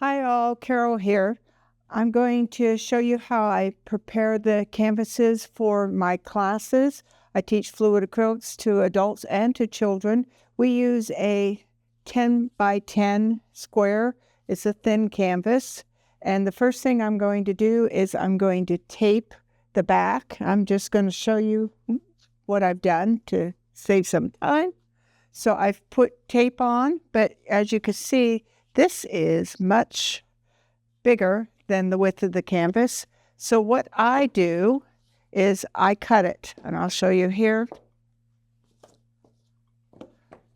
Hi all, Carol here. I'm going to show you how I prepare the canvases for my classes. I teach fluid acrylics to adults and to children. We use a 10 by 10 square. It's a thin canvas. And the first thing I'm going to do is I'm going to tape the back. I'm just going to show you what I've done to save some time. So I've put tape on, but as you can see, this is much bigger than the width of the canvas. So what I do is I cut it, and I'll show you here.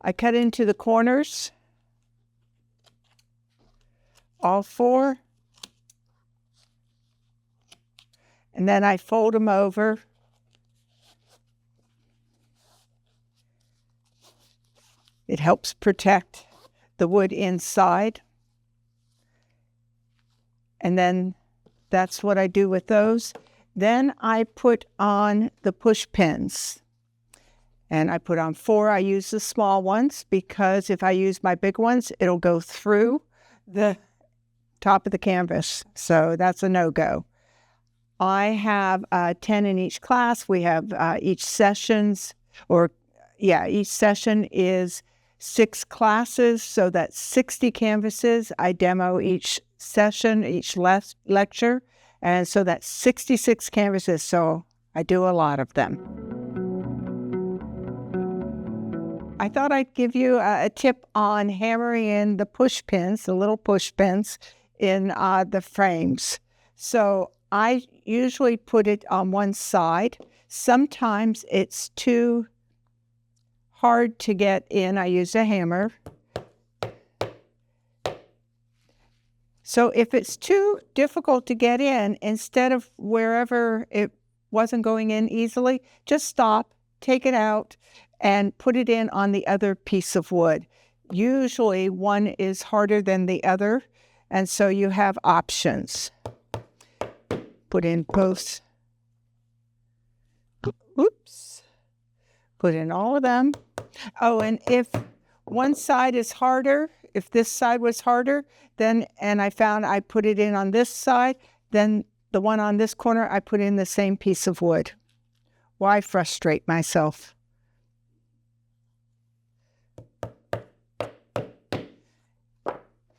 I cut into the corners, all four, and then I fold them over. It helps protect the wood inside. And then that's what I do with those. Then I put on the push pins. And I put on 4. I use the small ones because if I use my big ones, it'll go through the top of the canvas. So that's a no-go. I have 10 in each class. We have each session is 6 classes, so that's 60 canvases. I demo each session, each lecture, and so that's 66 canvases, so I do a lot of them. I thought I'd give you a tip on hammering in the push pins, the little push pins, in the frames. So I usually put it on one side. Sometimes it's too hard to get in. I use a hammer. So if it's too difficult to get in, instead of wherever it wasn't going in easily, just stop, take it out, and put it in on the other piece of wood. Usually one is harder than the other, and so you have options. Put in both. Oops. Put in all of them. Oh, and if one side is harder, if this side was harder, then, and I found I put it in on this side, then the one on this corner, I put in the same piece of wood. Why frustrate myself?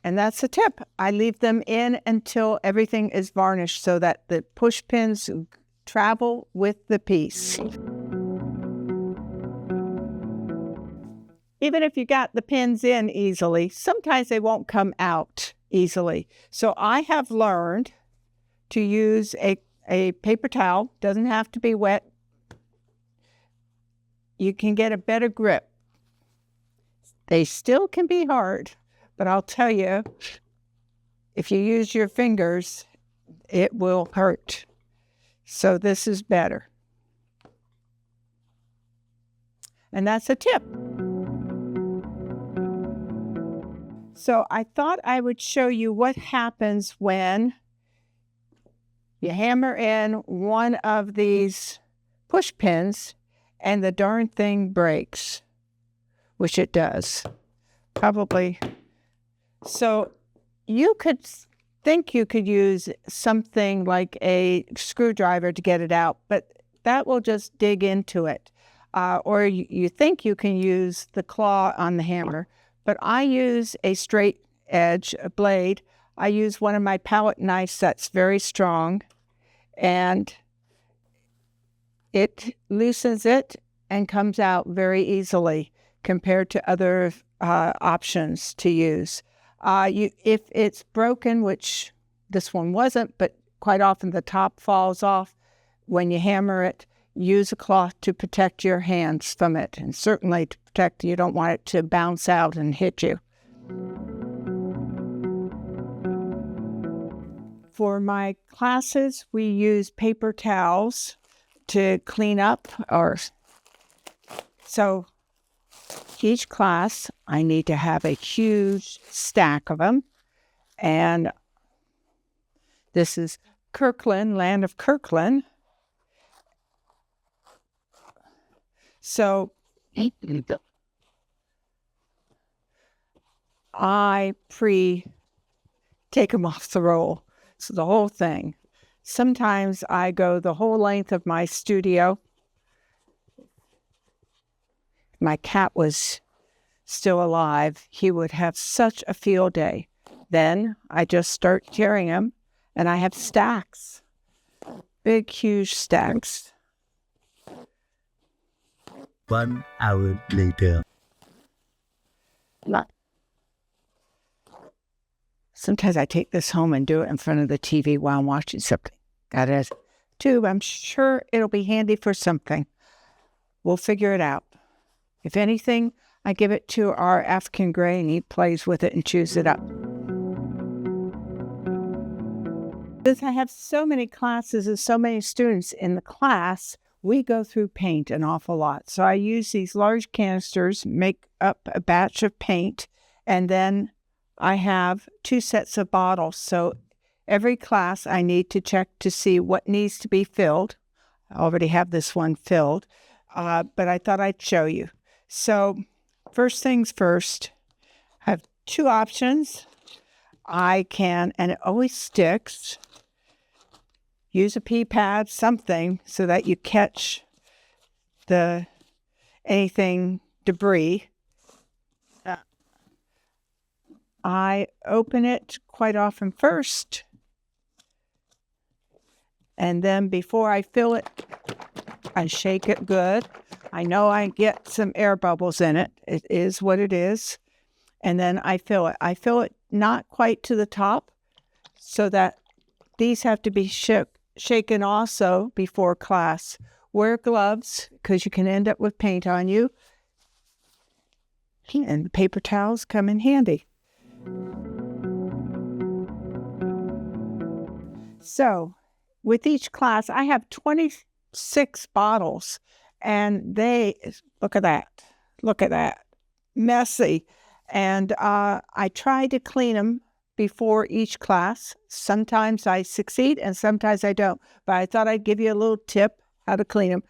And that's a tip. I leave them in until everything is varnished so that the push pins travel with the piece. Even if you got the pins in easily, sometimes they won't come out easily. So I have learned to use a paper towel. Doesn't have to be wet. You can get a better grip. They still can be hard, but I'll tell you, if you use your fingers, it will hurt. So this is better. And that's a tip. So I thought I would show you what happens when you hammer in one of these push pins and the darn thing breaks, which it does, probably. So you could think you could use something like a screwdriver to get it out, but that will just dig into it. Or you think you can use the claw on the hammer. But I use a straight edge, a blade. I use one of my palette knives that's very strong, and it loosens it and comes out very easily compared to other options to use. If it's broken, which this one wasn't, but quite often the top falls off when you hammer it, use a cloth to protect your hands from it, and certainly to protect, you don't want it to bounce out and hit you. For my classes, we use paper towels to clean up, so each class, I need to have a huge stack of them, and this is Kirkland, land of Kirkland. So I take them off the roll. So the whole thing. Sometimes I go the whole length of my studio. My cat was still alive. He would have such a field day. Then I just start tearing them, and I have stacks. Big, huge stacks. 1 hour later. Sometimes I take this home and do it in front of the TV while I'm watching something. Got a tube. I'm sure it'll be handy for something. We'll figure it out. If anything, I give it to our African gray and he plays with it and chews it up. Since I have so many classes and so many students in the class, we go through paint an awful lot. So I use these large canisters, make up a batch of paint, and then I have 2 sets of bottles. So every class I need to check to see what needs to be filled. I already have this one filled, but I thought I'd show you. So first things first, I have 2 options. I can, and it always sticks, use a pea pad, something, so that you catch anything debris. I open it quite often first, and then before I fill it, I shake it good. I know I get some air bubbles in it. It is what it is. And then I fill it. I fill it not quite to the top, so that these have to be shaken also before class. Wear gloves, because you can end up with paint on you. And the paper towels come in handy. So, with each class, I have 26 bottles, and look at that, messy. And I try to clean them before each class. Sometimes I succeed and sometimes I don't, but I thought I'd give you a little tip how to clean them.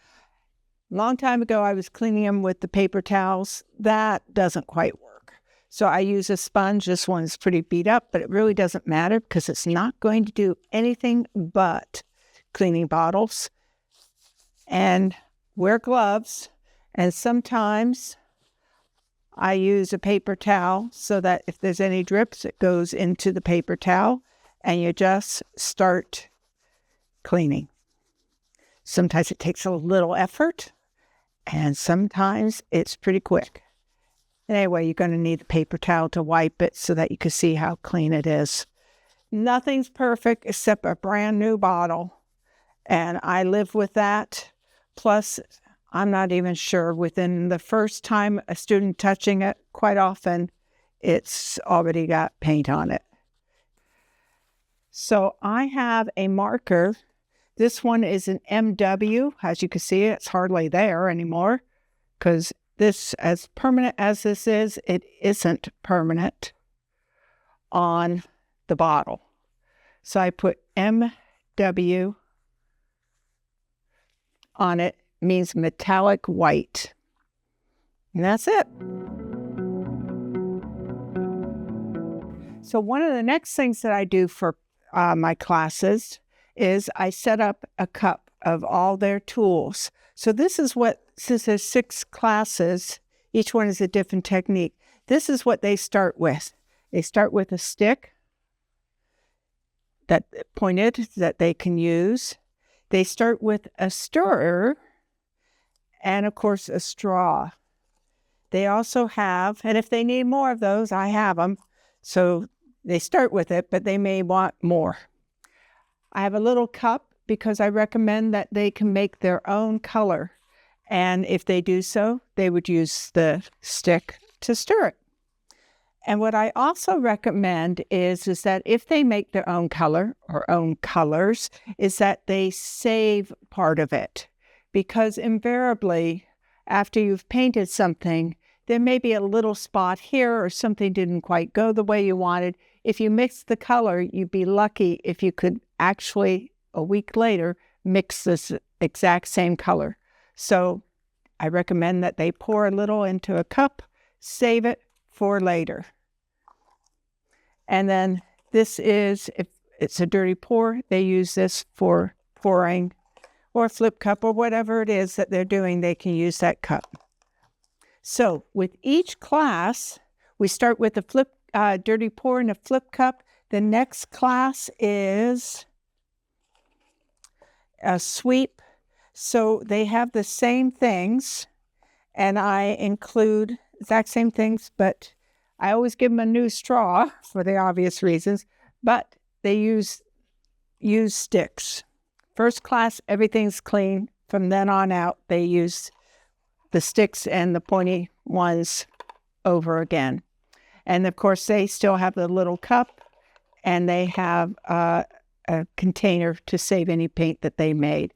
A long time ago, I was cleaning them with the paper towels. That doesn't quite work. So I use a sponge. This one's pretty beat up, but it really doesn't matter because it's not going to do anything but cleaning bottles. And wear gloves. And sometimes I use a paper towel so that if there's any drips, it goes into the paper towel and you just start cleaning. Sometimes it takes a little effort and sometimes it's pretty quick. Anyway, you're going to need a paper towel to wipe it so that you can see how clean it is. Nothing's perfect except a brand new bottle. And I live with that. Plus, I'm not even sure within the first time a student touching it, quite often it's already got paint on it. So I have a marker. This one is an MW. As you can see, it's hardly there anymore because this, as permanent as this is, it isn't permanent on the bottle. So I put MW on it. Means metallic white. And that's it. So one of the next things that I do for my classes is I set up a cup of all their tools. So since there's 6 classes, each one is a different technique. This is what they start with. They start with a stick that pointed that they can use. They start with a stirrer and, of course, a straw. They also have, and if they need more of those, I have them. So they start with it, but they may want more. I have a little cup because I recommend that they can make their own color. And if they do so, they would use the stick to stir it. And what I also recommend is that if they make their own color or own colors, is that they save part of it. Because invariably, after you've painted something, there may be a little spot here or something didn't quite go the way you wanted. If you mix the color, you'd be lucky if you could actually, a week later, mix this exact same color. So I recommend that they pour a little into a cup, save it for later. And then This is, if it's a dirty pour, they use this for pouring, or flip cup, or whatever it is that they're doing, they can use that cup. So with each class, we start with a dirty pour and a flip cup. The next class is a sweep. So they have the same things, and I include exact same things, but I always give them a new straw for the obvious reasons, but they use sticks. First class, everything's clean. From then on out, they use the sticks and the pointy ones over again. And of course, they still have the little cup, and they have a container to save any paint that they made.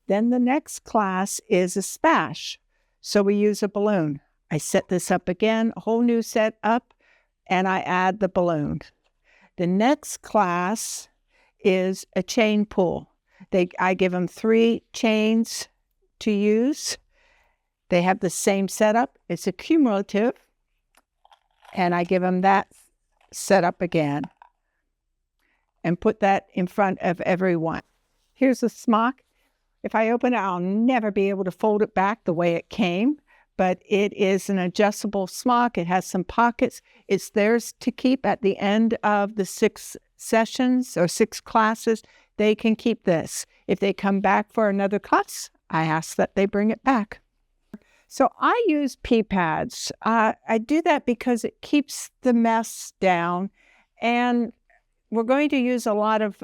Then the next class is a splash. So we use a balloon. I set this up again, a whole new set up, and I add the balloon. The next class is a chain pull. I give them 3 chains to use. They have the same setup. It's a cumulative, and I give them that setup again and put that in front of everyone. Here's the smock. If I open it, I'll never be able to fold it back the way it came, but it is an adjustable smock. It has some pockets. It's theirs to keep at the end of the 6 sessions or 6 classes. They can keep this. If they come back for another class, I ask that they bring it back. So I use pea pads. I do that because it keeps the mess down, and we're going to use a lot of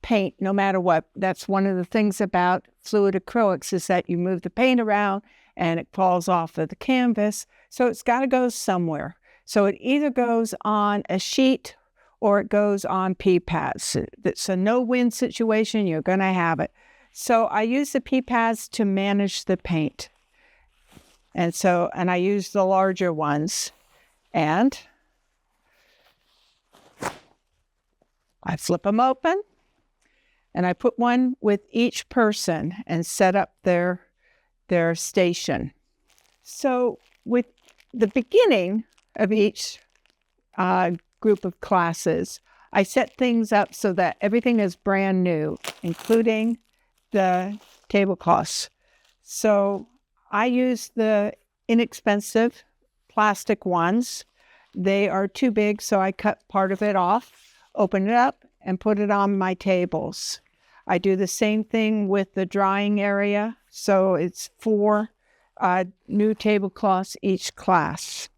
paint no matter what. That's one of the things about fluid acrylics, is that you move the paint around and it falls off of the canvas. So it's got to go somewhere. So it either goes on a sheet or it goes on pea pads. It's a no-win situation. You're going to have it. So I use the pea pads to manage the paint. And I use the larger ones, and I flip them open, and I put one with each person and set up their station. So with the beginning of each group of classes, I set things up so that everything is brand new, including the tablecloths. So I use the inexpensive plastic ones. They are too big, so I cut part of it off, open it up, and put it on my tables. I do the same thing with the drying area. So it's 4 new tablecloths each class.